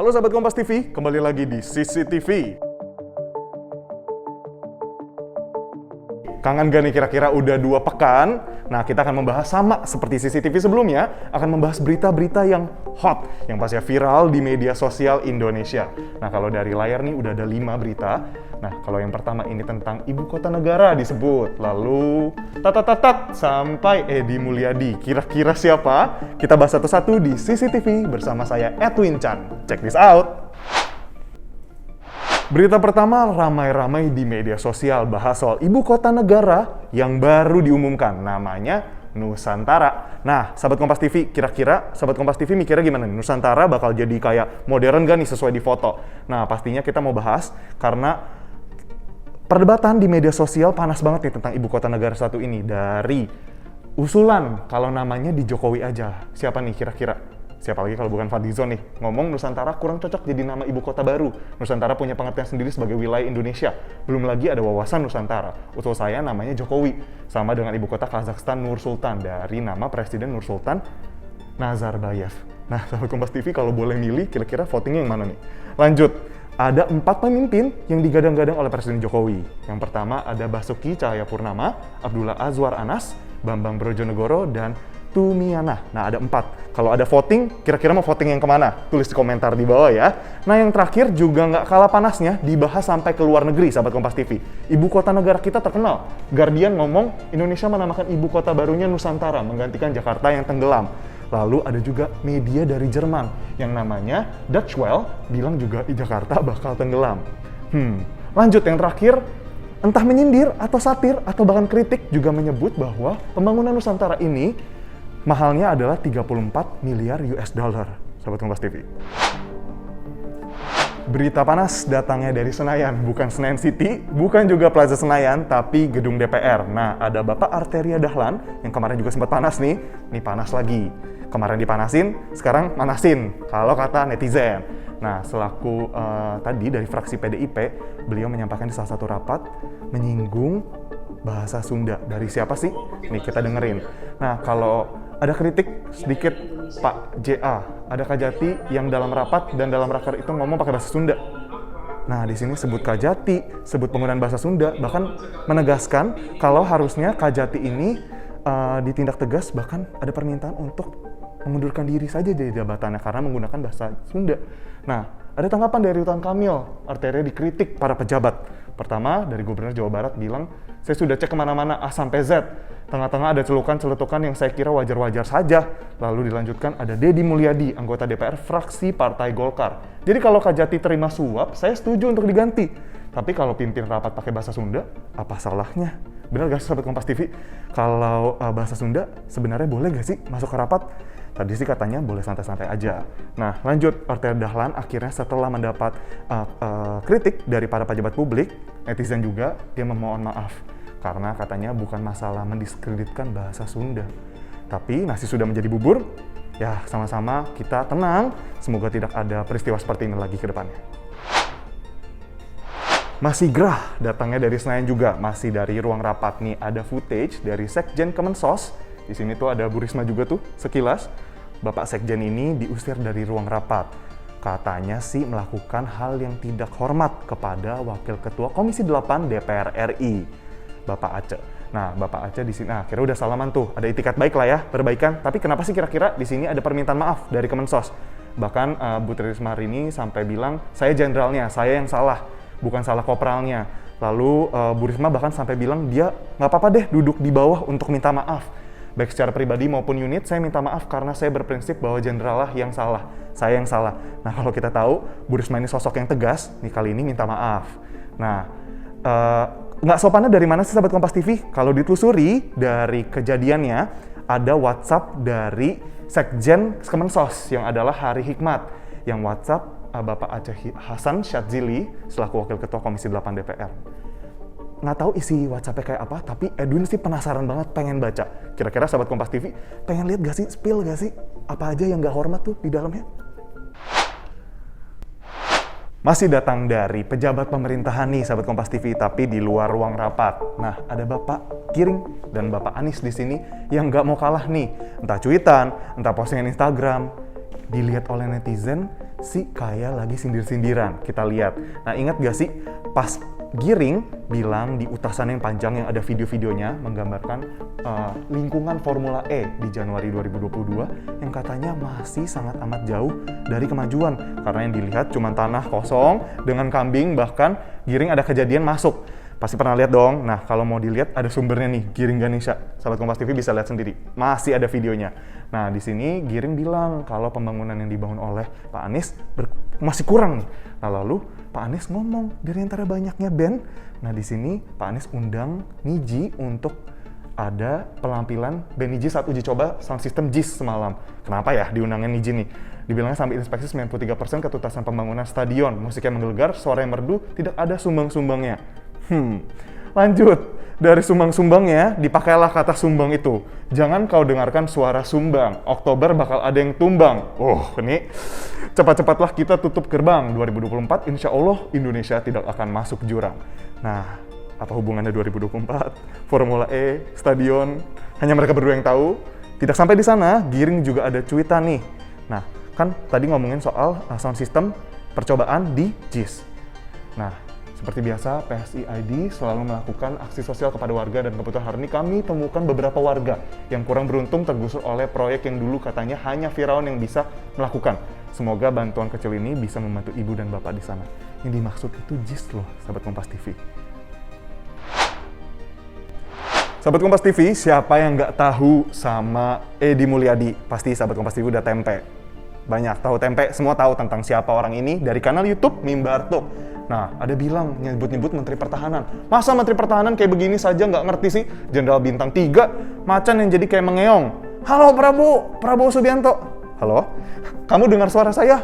Halo sahabat Kompas TV, kembali lagi di CCTV. Kangen gak nih kira-kira udah 2 pekan? Nah, kita akan membahas sama seperti CCTV sebelumnya, akan membahas berita-berita yang hot, yang pastinya viral di media sosial Indonesia. Nah, kalau dari layar nih udah ada 5 berita. Nah, kalau yang pertama ini tentang ibu kota negara disebut. Lalu, sampai Edi Mulyadi. Kira-kira siapa? Kita bahas satu-satu di CCTV bersama saya, Edwin Chan. Check this out! Berita pertama ramai-ramai di media sosial bahas soal ibu kota negara yang baru diumumkan, namanya Nusantara. Nah, sahabat Kompas TV, kira-kira sahabat Kompas TV mikirnya gimana nih? Nusantara bakal jadi kayak modern gak nih sesuai di foto? Nah, pastinya kita mau bahas karena perdebatan di media sosial panas banget nih tentang ibu kota negara satu ini. Dari usulan kalau namanya di Jokowi aja. Siapa nih kira-kira? Siapa lagi kalau bukan Fadlizon nih, ngomong Nusantara kurang cocok jadi nama ibu kota baru. Nusantara punya pengertian sendiri sebagai wilayah Indonesia. Belum lagi ada wawasan Nusantara. Usul saya namanya Jokowi, sama dengan ibu kota Kazakhstan Nur Sultan, dari nama Presiden Nur Sultan Nazarbayev. Nah, sahabat Kompas TV kalau boleh milih, kira-kira votingnya yang mana nih? Lanjut, ada 4 pemimpin yang digadang-gadang oleh Presiden Jokowi. Yang pertama ada Basuki Cahayapurnama, Abdullah Azwar Anas, Bambang Brojonegoro, dan Tumiana. Nah, ada 4. Kalau ada voting, kira-kira mau voting yang kemana? Tulis di komentar di bawah ya. Nah, yang terakhir juga nggak kalah panasnya, dibahas sampai ke luar negeri, sahabat Kompas TV. Ibu kota negara kita terkenal. Guardian ngomong, Indonesia menamakan ibu kota barunya Nusantara, menggantikan Jakarta yang tenggelam. Lalu ada juga media dari Jerman, yang namanya Dutch Welle, bilang juga Jakarta bakal tenggelam. Lanjut, yang terakhir, entah menyindir atau satir atau bahkan kritik juga menyebut bahwa pembangunan Nusantara ini mahalnya adalah 34 miliar US dollar, sahabat Kompas TV. Berita panas datangnya dari Senayan, bukan Senayan City, bukan juga Plaza Senayan, tapi gedung DPR. Nah, ada Bapak Arteria Dahlan, yang kemarin juga sempat panas nih panas lagi. Kemarin dipanasin, sekarang manasin, kalau kata netizen. Nah, selaku tadi dari fraksi PDIP, beliau menyampaikan di salah satu rapat, menyinggung bahasa Sunda. Dari siapa sih? Nih, kita dengerin. Nah, kalau ada kritik sedikit Pak JA, ada Kajati yang dalam rapat dan dalam raker itu ngomong pakai bahasa Sunda. Nah, di sini sebut Kajati, sebut penggunaan bahasa Sunda, bahkan menegaskan kalau harusnya Kajati ini ditindak tegas, bahkan ada permintaan untuk mengundurkan diri saja dari jabatannya karena menggunakan bahasa Sunda. Nah, ada tanggapan dari Ridwan Kamil, artinya dikritik para pejabat. Pertama, dari Gubernur Jawa Barat bilang, saya sudah cek kemana-mana A sampai Z. Tengah-tengah ada celukan-celetukan yang saya kira wajar-wajar saja. Lalu dilanjutkan ada Edi Mulyadi, anggota DPR fraksi Partai Golkar. Jadi kalau Kajati terima suap, saya setuju untuk diganti. Tapi kalau pimpin rapat pakai bahasa Sunda, apa salahnya? Benar gak sih sahabat Kompas TV? Kalau bahasa Sunda sebenarnya boleh gak sih masuk ke rapat? Tadi sih katanya boleh santai-santai aja. Nah, lanjut, Arteria Dahlan akhirnya setelah mendapat kritik dari para pejabat publik, netizen juga, dia memohon maaf. Karena katanya bukan masalah mendiskreditkan bahasa Sunda. Tapi nasi sudah menjadi bubur, ya sama-sama kita tenang, semoga tidak ada peristiwa seperti ini lagi ke depannya. Masih gerah datangnya dari Senayan juga, masih dari ruang rapat nih, ada footage dari Sekjen Kemensos. Di sini tuh ada Bu Risma juga tuh, sekilas. Bapak Sekjen ini diusir dari ruang rapat. Katanya sih melakukan hal yang tidak hormat kepada Wakil Ketua Komisi 8 DPR RI, Bapak Aceh. Nah, Bapak Aceh di sini, kira udah salaman tuh, ada itikat baik lah ya, perbaikan. Tapi kenapa sih kira-kira di sini ada permintaan maaf dari Kemensos? Bahkan Bu Tri Risma hari ini sampai bilang, saya jenderalnya, saya yang salah, bukan salah kopralnya. Lalu Bu Risma bahkan sampai bilang, dia nggak apa-apa deh duduk di bawah untuk minta maaf. Baik secara pribadi maupun unit, saya minta maaf karena saya berprinsip bahwa jenderal lah yang salah, saya yang salah. Nah, kalau kita tahu, Bu Risma ini sosok yang tegas, nih kali ini minta maaf. Nah, nggak sopannya dari mana sih sahabat Kompas TV? Kalau ditelusuri dari kejadiannya, ada WhatsApp dari Sekjen Kemensos yang adalah Hari Hikmat, yang WhatsApp Bapak Aceh Hasan Syadzili selaku Wakil Ketua Komisi 8 DPR. Nggak tahu isi WhatsApp-nya kayak apa, tapi Edwin sih penasaran banget pengen baca. Kira-kira sahabat Kompas TV pengen lihat gak sih, spill gak sih? Apa aja yang nggak hormat tuh di dalamnya? Masih datang dari pejabat pemerintahan nih sahabat Kompas TV, tapi di luar ruang rapat. Nah, ada Bapak Giring dan Bapak Anies di sini yang nggak mau kalah nih. Entah cuitan, entah postingan Instagram. dilihat oleh netizen sih kayak lagi sindir-sindiran. Kita lihat. Nah, ingat gak sih pas Giring bilang di utasan yang panjang yang ada video-videonya menggambarkan lingkungan Formula E di Januari 2022 yang katanya masih sangat amat jauh dari kemajuan karena yang dilihat cuma tanah kosong dengan kambing, bahkan Giring ada kejadian masuk. Pasti pernah lihat dong. Nah, kalau mau dilihat ada sumbernya nih, Giring Ganesha. Sahabat Kompas TV bisa lihat sendiri. Masih ada videonya. Nah, di sini Giring bilang kalau pembangunan yang dibangun oleh Pak Anies masih kurang nih. Nah, lalu Pak Anies ngomong dari antara banyaknya band. Nah, di sini Pak Anies undang Niji untuk ada pelampilan band Niji saat uji coba sound system JIS semalam. Kenapa ya diundangnya Niji nih? Dibilangnya sampai inspeksi 93% ketuntasan pembangunan stadion. Musiknya menggelegar, suara yang merdu, tidak ada sumbang-sumbangnya. Lanjut, dari sumbang-sumbangnya dipakailah kata sumbang itu. Jangan kau dengarkan suara sumbang, Oktober bakal ada yang tumbang. Oh, ini cepat-cepatlah kita tutup gerbang. 2024 insya Allah Indonesia tidak akan masuk jurang. Nah, apa hubungannya 2024? Formula E, stadion, hanya mereka berdua yang tahu. Tidak sampai di sana, Giring juga ada cuitan nih. Nah, kan tadi ngomongin soal sound system percobaan di JIS. Nah, seperti biasa, PSI ID selalu melakukan aksi sosial kepada warga dan kebetulan hari ini kami temukan beberapa warga yang kurang beruntung tergusur oleh proyek yang dulu katanya hanya Firaun yang bisa melakukan. Semoga bantuan kecil ini bisa membantu ibu dan bapak di sana. Yang dimaksud itu JIS loh, sahabat Kompas TV. Sahabat Kompas TV, siapa yang nggak tahu sama Edi Mulyadi? Pasti sahabat Kompas TV udah tempe. Banyak tahu tempe, semua tahu tentang siapa orang ini dari kanal YouTube Mimbarto. Nah, ada bilang nyebut-nyebut Menteri Pertahanan. Masa Menteri Pertahanan kayak begini saja nggak ngerti sih? Jenderal Bintang 3, macan yang jadi kayak mengeong. Halo Prabowo Subianto. Halo, kamu dengar suara saya?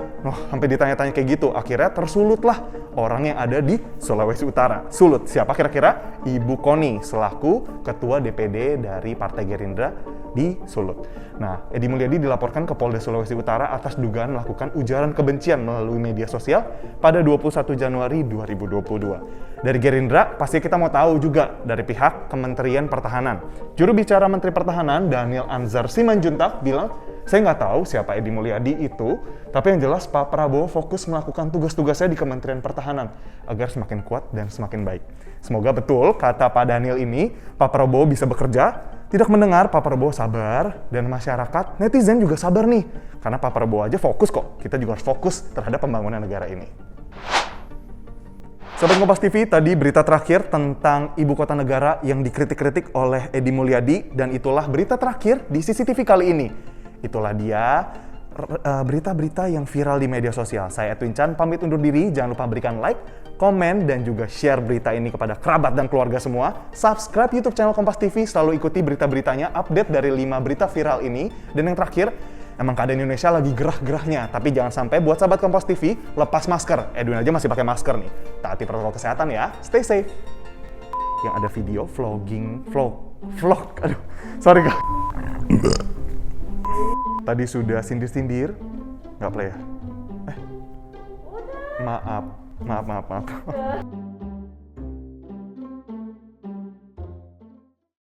Sampai ditanya-tanya kayak gitu. Akhirnya tersulutlah orang yang ada di Sulawesi Utara. Sulut, siapa kira-kira? Ibu Koni, selaku Ketua DPD dari Partai Gerindra di Sulut. Nah, Edi Mulyadi dilaporkan ke Polda Sulawesi Utara atas dugaan melakukan ujaran kebencian melalui media sosial pada 21 Januari 2022. Dari Gerindra, pasti kita mau tahu juga dari pihak Kementerian Pertahanan. Juru bicara Menteri Pertahanan, Daniel Anzar Simanjuntak, bilang, saya nggak tahu siapa Edi Mulyadi itu, tapi yang jelas Pak Prabowo fokus melakukan tugas-tugasnya di Kementerian Pertahanan agar semakin kuat dan semakin baik. Semoga betul kata Pak Daniel ini, Pak Prabowo bisa bekerja, tidak mendengar, Pak Prabowo sabar, dan masyarakat, netizen juga sabar nih. Karena Pak Prabowo aja fokus kok, kita juga harus fokus terhadap pembangunan negara ini. Sobat Kompas TV, tadi berita terakhir tentang ibu kota negara yang dikritik-kritik oleh Edi Mulyadi, dan itulah berita terakhir di CCTV kali ini. Itulah dia berita-berita yang viral di media sosial. Saya Edwin Chan, pamit undur diri. Jangan lupa berikan like, komen, dan juga share berita ini kepada kerabat dan keluarga semua. Subscribe YouTube channel Kompas TV, selalu ikuti berita-beritanya, update dari 5 berita viral ini. Dan yang terakhir, emang keadaan Indonesia lagi gerah-gerahnya, tapi jangan sampai buat sahabat Kompas TV lepas masker. Edwin aja masih pakai masker nih. Taati protokol kesehatan ya, stay safe. Yang ada video vlog. Aduh, sorry kak. Tadi sudah sindir-sindir, nggak play ya? Maaf.